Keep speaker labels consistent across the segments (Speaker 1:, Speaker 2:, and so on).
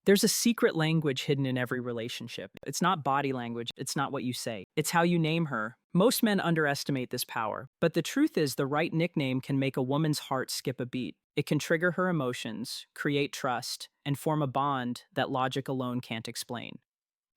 Speaker 1: There's a secret language hidden in every relationship. It's not body language, it's not what you say. It's how you name her. Most men underestimate this power, but the truth is the right nickname can make a woman's heart skip a beat. It can trigger her emotions, create trust, and form a bond that logic alone can't explain.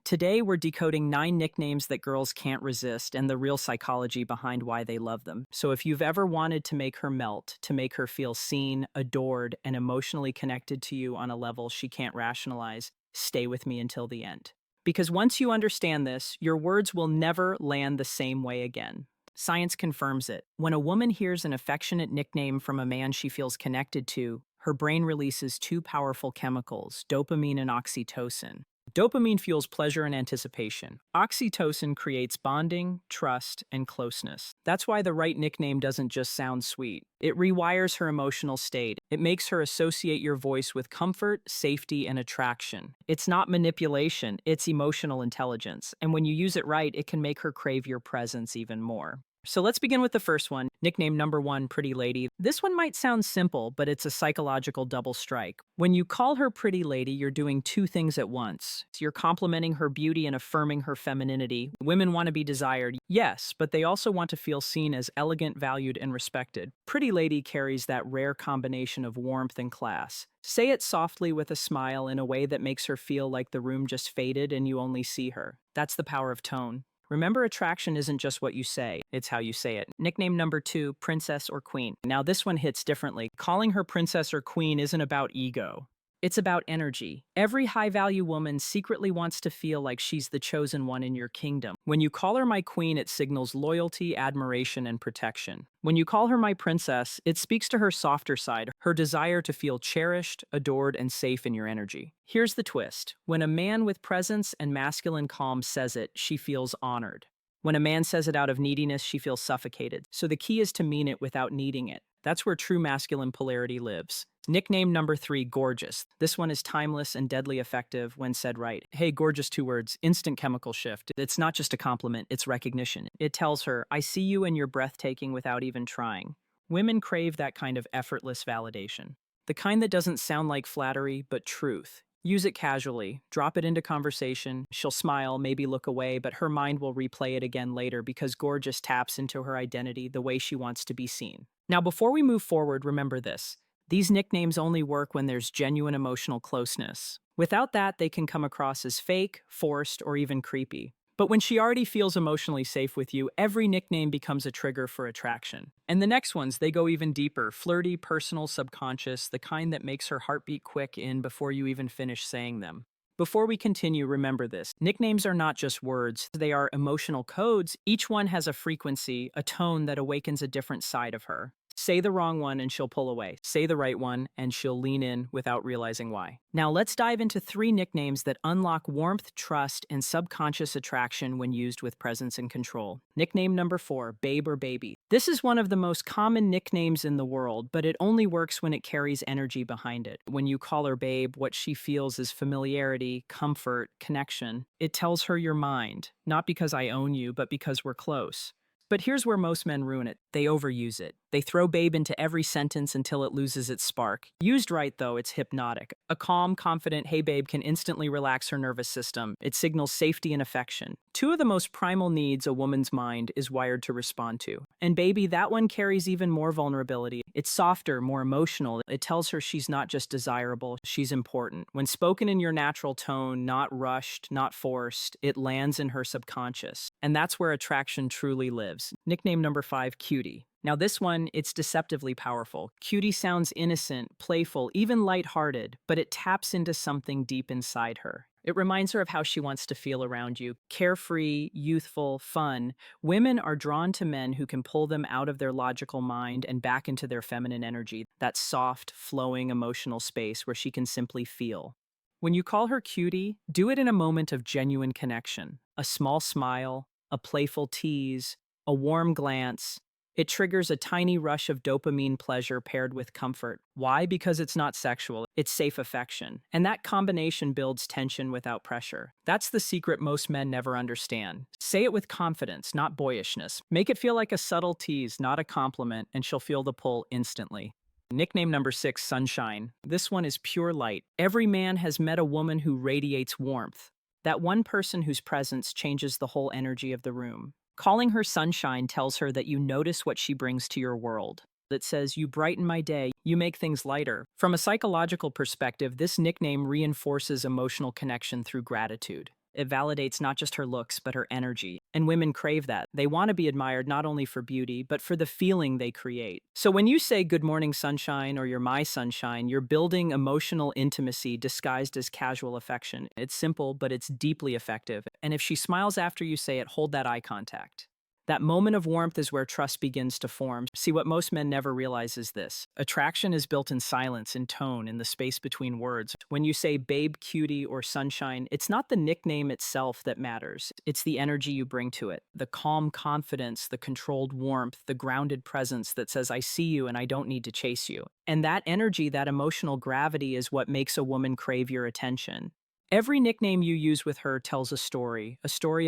Speaker 1: Today, we're decoding 9 nicknames that girls can't resist and the real psychology behind why they love them. So, if you've ever wanted to make her melt, to make her feel seen, adored, and emotionally connected to you on a level she can't rationalize, stay with me until the end. Because once you understand this, your words will never land the same way again. Science confirms it. When a woman hears an affectionate nickname from a man she feels connected to, her brain releases 2 powerful chemicals, dopamine and oxytocin. Dopamine fuels pleasure and anticipation. Oxytocin creates bonding, trust, and closeness. That's why the right nickname doesn't just sound sweet. It rewires her emotional state. It makes her associate your voice with comfort, safety, and attraction. It's not manipulation, it's emotional intelligence. And when you use it right, it can make her crave your presence even more. So let's begin with the first one, nickname number 1, Pretty Lady. This one might sound simple, but it's a psychological double strike. When you call her Pretty Lady, you're doing 2 things at once. You're complimenting her beauty and affirming her femininity. Women want to be desired, yes, but they also want to feel seen as elegant, valued, and respected. Pretty Lady carries that rare combination of warmth and class. Say it softly with a smile in a way that makes her feel like the room just faded and you only see her. That's the power of tone. Remember, attraction isn't just what you say, it's how you say it. Nickname number 2, Princess or Queen. Now this one hits differently. Calling her Princess or Queen isn't about ego. It's about energy. Every high-value woman secretly wants to feel like she's the chosen one in your kingdom. When you call her my queen, it signals loyalty, admiration, and protection. When you call her my princess, it speaks to her softer side, her desire to feel cherished, adored, and safe in your energy. Here's the twist. When a man with presence and masculine calm says it, she feels honored. When a man says it out of neediness, she feels suffocated. So the key is to mean it without needing it. That's where true masculine polarity lives. Nickname number 3, Gorgeous. This one is timeless and deadly effective when said right. Hey, gorgeous, 2 words, instant chemical shift. It's not just a compliment, it's recognition. It tells her, I see you and you're breathtaking without even trying. Women crave that kind of effortless validation. The kind that doesn't sound like flattery, but truth. Use it casually, drop it into conversation. She'll smile, maybe look away, but her mind will replay it again later because gorgeous taps into her identity the way she wants to be seen. Now, before we move forward, remember this. These nicknames only work when there's genuine emotional closeness. Without that, they can come across as fake, forced, or even creepy. But when she already feels emotionally safe with you, every nickname becomes a trigger for attraction. And the next ones, they go even deeper. Flirty, personal, subconscious, the kind that makes her heartbeat quick in before you even finish saying them. Before we continue, remember this. Nicknames are not just words, they are emotional codes. Each one has a frequency, a tone that awakens a different side of her. Say the wrong one and she'll pull away. Say the right one and she'll lean in without realizing why. Now let's dive into 3 nicknames that unlock warmth, trust, and subconscious attraction when used with presence and control. Nickname number 4, Babe or Baby. This is one of the most common nicknames in the world, but it only works when it carries energy behind it. When you call her Babe, what she feels is familiarity, comfort, connection. It tells her you're mine, not because I own you, but because we're close. But here's where most men ruin it. They overuse it. They throw babe into every sentence until it loses its spark. Used right, though, it's hypnotic. A calm, confident, hey babe can instantly relax her nervous system. It signals safety and affection. 2 of the most primal needs a woman's mind is wired to respond to. And baby, that one carries even more vulnerability. It's softer, more emotional. It tells her she's not just desirable, she's important. When spoken in your natural tone, not rushed, not forced, it lands in her subconscious. And that's where attraction truly lives. Nickname number 5, Cutie. Now this one, it's deceptively powerful. Cutie sounds innocent, playful, even lighthearted, but it taps into something deep inside her. It reminds her of how she wants to feel around you. Carefree, youthful, fun. Women are drawn to men who can pull them out of their logical mind and back into their feminine energy, that soft, flowing emotional space where she can simply feel. When you call her Cutie, do it in a moment of genuine connection. A small smile, a playful tease, a warm glance. It triggers a tiny rush of dopamine pleasure paired with comfort. Why? Because it's not sexual, it's safe affection. And that combination builds tension without pressure. That's the secret most men never understand. Say it with confidence, not boyishness. Make it feel like a subtle tease, not a compliment, and she'll feel the pull instantly. Nickname number 6, Sunshine. This one is pure light. Every man has met a woman who radiates warmth. That one person whose presence changes the whole energy of the room. Calling her Sunshine tells her that you notice what she brings to your world. It says, "You brighten my day, you make things lighter." From a psychological perspective, this nickname reinforces emotional connection through gratitude. It validates not just her looks, but her energy. And women crave that. They want to be admired not only for beauty, but for the feeling they create. So when you say "Good morning, sunshine," or "You're my sunshine," you're building emotional intimacy disguised as casual affection. It's simple, but it's deeply effective. And if she smiles after you say it, hold that eye contact. That moment of warmth is where trust begins to form. See, what most men never realize is this. Attraction is built in silence, in tone, in the space between words. When you say babe, cutie, or sunshine, it's not the nickname itself that matters. It's the energy you bring to it. The calm confidence, the controlled warmth, the grounded presence that says, "I see you and I don't need to chase you." And that energy, that emotional gravity is what makes a woman crave your attention. Every nickname you use with her tells a story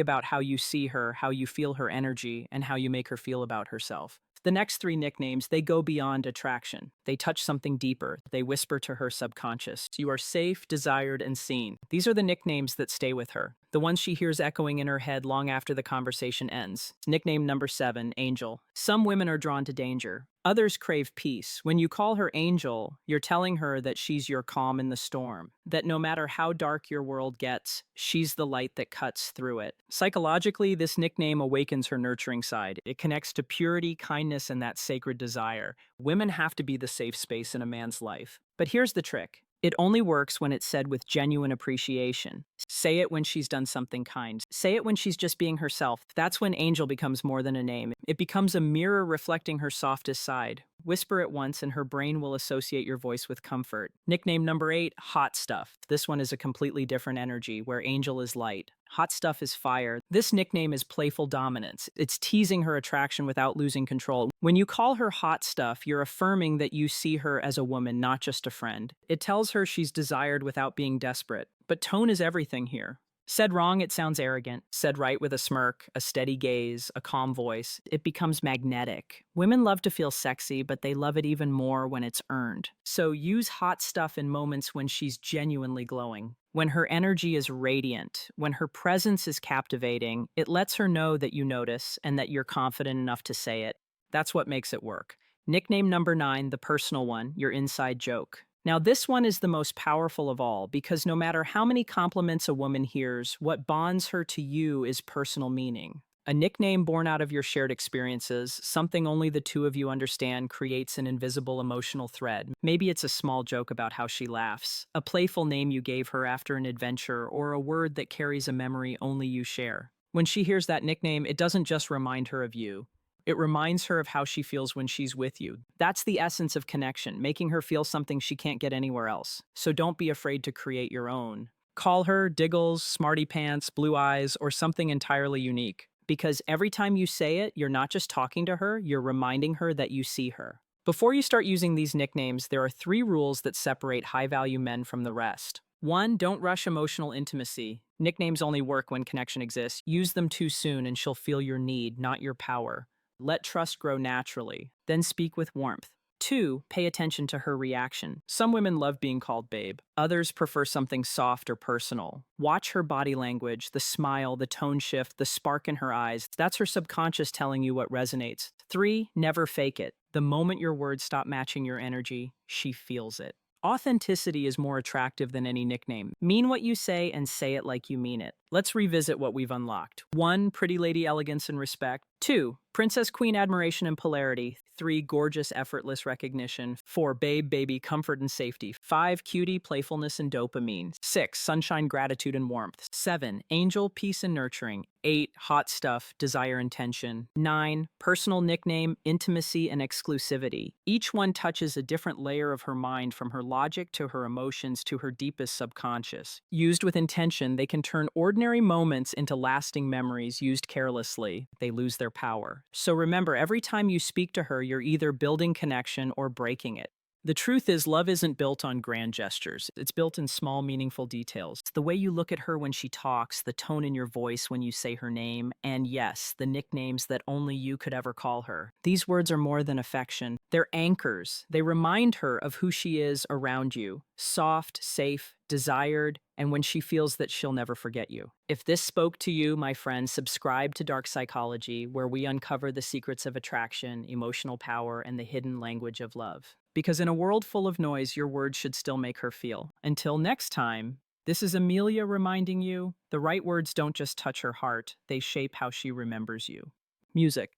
Speaker 1: about how you see her, how you feel her energy, and how you make her feel about herself. The next three nicknames, they go beyond attraction. They touch something deeper. They whisper to her subconscious. You are safe, desired, and seen. These are the nicknames that stay with her, the ones she hears echoing in her head long after the conversation ends. Nickname number 7, Angel. Some women are drawn to danger. Others crave peace. When you call her Angel, you're telling her that she's your calm in the storm, that no matter how dark your world gets, she's the light that cuts through it. Psychologically, this nickname awakens her nurturing side. It connects to purity, kindness, and that sacred desire. Women have to be the safe space in a man's life. But here's the trick. It only works when it's said with genuine appreciation. Say it when she's done something kind. Say it when she's just being herself. That's when Angel becomes more than a name. It becomes a mirror reflecting her softest side. Whisper it once and her brain will associate your voice with comfort. Nickname number 8, Hot Stuff. This one is a completely different energy, where Angel is light. Hot Stuff is fire. This nickname is playful dominance. It's teasing her attraction without losing control. When you call her Hot Stuff, you're affirming that you see her as a woman, not just a friend. It tells her she's desired without being desperate. But tone is everything here. Said wrong, it sounds arrogant. Said right with a smirk, a steady gaze, a calm voice, it becomes magnetic. Women love to feel sexy, but they love it even more when it's earned. So use Hot Stuff in moments when she's genuinely glowing. When her energy is radiant, when her presence is captivating, it lets her know that you notice and that you're confident enough to say it. That's what makes it work. Nickname number 9, the personal one, your inside joke. Now, this one is the most powerful of all because no matter how many compliments a woman hears, what bonds her to you is personal meaning. A nickname born out of your shared experiences, something only the two of you understand, creates an invisible emotional thread. Maybe it's a small joke about how she laughs, a playful name you gave her after an adventure, or a word that carries a memory only you share. When she hears that nickname, it doesn't just remind her of you. It reminds her of how she feels when she's with you. That's the essence of connection, making her feel something she can't get anywhere else. So don't be afraid to create your own. Call her Diggles, Smarty Pants, Blue Eyes, or something entirely unique. Because every time you say it, you're not just talking to her, you're reminding her that you see her. Before you start using these nicknames, there are 3 rules that separate high-value men from the rest. 1, don't rush emotional intimacy. Nicknames only work when connection exists. Use them too soon and she'll feel your need, not your power. Let trust grow naturally, then speak with warmth. 2, pay attention to her reaction. Some women love being called babe. Others prefer something soft or personal. Watch her body language, the smile, the tone shift, the spark in her eyes. That's her subconscious telling you what resonates. 3, never fake it. The moment your words stop matching your energy, she feels it. Authenticity is more attractive than any nickname. Mean what you say and say it like you mean it. Let's revisit what we've unlocked. 1, pretty lady elegance and respect. 2, princess queen admiration and polarity. 3, gorgeous effortless recognition. 4, babe baby comfort and safety. 5, cutie playfulness and dopamine. 6, sunshine gratitude and warmth. 7, angel peace and nurturing. 8, hot stuff desire and tension. 9, personal nickname intimacy and exclusivity. Each one touches a different layer of her mind, from her logic to her emotions to her deepest subconscious. Used with intention, they can turn ordinary moments into lasting memories. Used carelessly, they lose their power. So remember, every time you speak to her, you're either building connection or breaking it. The truth is, love isn't built on grand gestures. It's built in small, meaningful details. It's the way you look at her when she talks, the tone in your voice when you say her name, and yes, the nicknames that only you could ever call her. These words are more than affection. They're anchors. They remind her of who she is around you, soft, safe, desired, and when she feels that she'll never forget you. If this spoke to you, my friend, subscribe to Dark Psychology, where we uncover the secrets of attraction, emotional power, and the hidden language of love. Because in a world full of noise, your words should still make her feel. Until next time, this is Amelia reminding you the right words don't just touch her heart, they shape how she remembers you. Music.